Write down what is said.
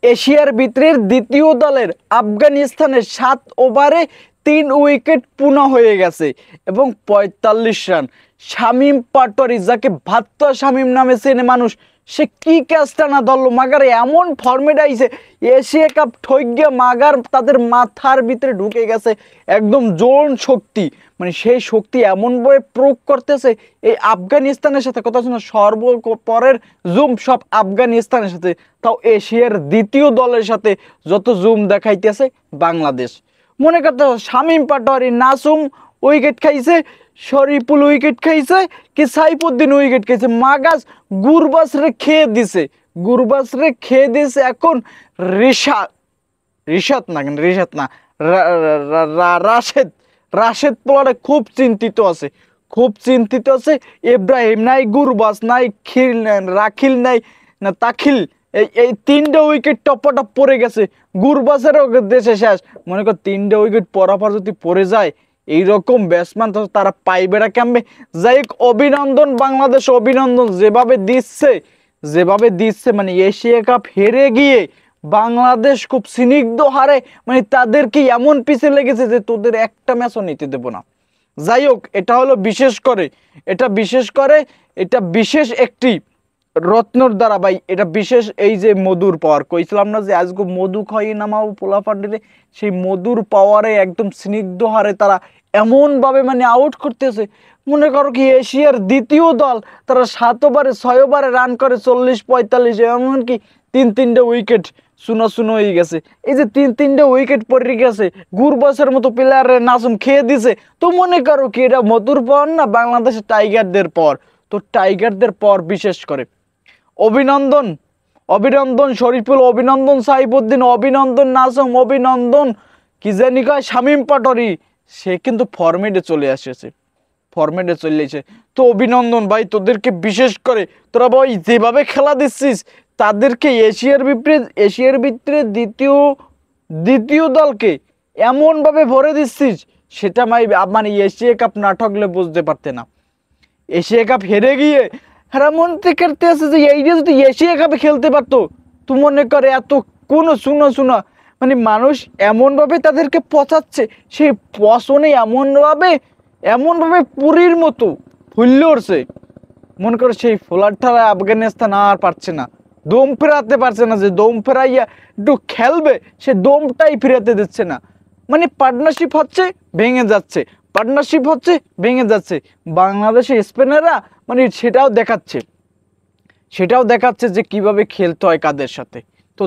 এশিয়ার ভিতরে দ্বিতীয় দলের আফগানিস্তানের 7 ওভারে 3 উইকেট পুনঃ হয়ে গেছে এবং 45 রান। শামীম পাটোয়ারি, যাকে ভাত্তা শামীম নামে চেনে মানুষ, সে কি ক্যাচটা না ধরলো, মাগার এমন ফর্মেট আইছে, এশিয়া কাপ ঠইগিয়া মাগার তাদের মাথার ভিতরে ঢুকে গেছে একদম জোন শক্তি। মানে সেই শক্তি এমনভাবে প্রয়োগ করতেছে এই আফগানিস্তানের সাথে, কথা শোনা সর্বপরের জুম সব আফগানিস্তানের সাথে, তাও এশিয়ার দ্বিতীয় দলের সাথে যত জুম দেখাইতেছে বাংলাদেশ। মনে করতে শামীম পাটোয়ারি, নাসুম উইকেট খাইছে, শরীফুল উইকেট খাইছে, কি সাইফুদ্দিন উইকেট খাইছে, মাগাজ গুরবাস রে খেয়ে দিছে, গুরবাস রে খেয়ে দিছে। এখন রিশাদ রিশাদ না কেন রিশাদ না রাশেদ রাশেদ পোলারে খুব চিন্তিত আছে, খুব চিন্তিত আছে। ইব্রাহিম নাই, গুরবাস নাই, রাখিল নাই, না তাখিল, এই 3টে উইকেট টপটপ পড়ে গেছে। গুরবাসেরও দেশে শেষ। মনে কর 3টে উইকেট পরাপর যদি পড়ে যায় এইরকম ব্যাটসম্যান তো তারা পাইবেটা কেমবে। যাই হোক, অভিনন্দন বাংলাদেশ, অভিনন্দন। যেভাবে দিচ্ছে মানে এশিয়া কাপ হেরে গিয়ে বাংলাদেশ খুব স্নিগ্ধ হারে, মানে তাদেরকে এমন পিছে লেগেছে যে তোদের একটা ম্যাচও নিতে দেবো না। যাই হোক, এটা হলো এটা বিশেষ একটি রত্নর দ্বারা ভাই, এটা বিশেষ। এই যে মধুর পাওয়ার কইছিলাম না যে আজকে মধু খাইয়ে নামাবো পোলাপাটিরে, সেই মধুর পাওয়ারে একদম স্নিগ্ধ হারে তারা এমন ভাবে মানে আউট করতেছে। মনে করো কি এশিয়ার দ্বিতীয় দল, তারা 7 ওভারে 6 ওভারে রান করে 40-45, এমনকি 3-3টে উইকেট শূন্য হয়ে গেছে। এই যে 3-3টে উইকেট পড়ে গেছে, গুরবাসের মতো প্লেয়ারের নাসুম খেয়ে দিছে। তো মনে করো কি এটা মধুর পাওয়ার না বাংলাদেশের টাইগারদের পর। তো টাইগারদের পর বিশেষ করে অভিনন্দন শরীফুল, অভিনন্দন সাইফুদ্দিন, অভিনন্দন নাসুম, অভিনন্দন কি জানি কয় শামীম পাটোয়ারি, সে কিন্তু ফরম্যাটে চলে এসেছে। তো অভিনন্দন ভাই তোদেরকে, বিশেষ করে তোরা ভাই যেভাবে খেলা দিচ্ছিস তাদেরকে এশিয়ার ভিতরে দ্বিতীয় দলকে এমন ভাবে ভরে দিচ্ছিস, সেটা মানে এশিয়া কাপ না ঠকলে বুঝতে পারতে না। এশিয়া কাপ হেরে গিয়ে মন থেকে আছে যে এইটা যদি এশিয়া কাপে খেলতে পারতো, তো মনে করে এত কোনো শুনো মানে মানুষ এমন ভাবে তাদেরকে পচাচ্ছে, সেই পচনে এমন ভাবে পুরীর মতো ফুললে উঠছে। মনে করো সেই ফোলার ঠালা আফগানিস্তান আর পারছে না, দম ফেরাতে পারছে না, যে দম ফেরাইয়া একটু খেলবে সে দমটাই ফেরাতে দিচ্ছে না। মানে পার্টনারশিপ হচ্ছে ভেঙে যাচ্ছে। বাংলাদেশের স্পিনাররা মানে সেটাও দেখাচ্ছে যে কিভাবে খেলতে হয় কাদের সাথে। তো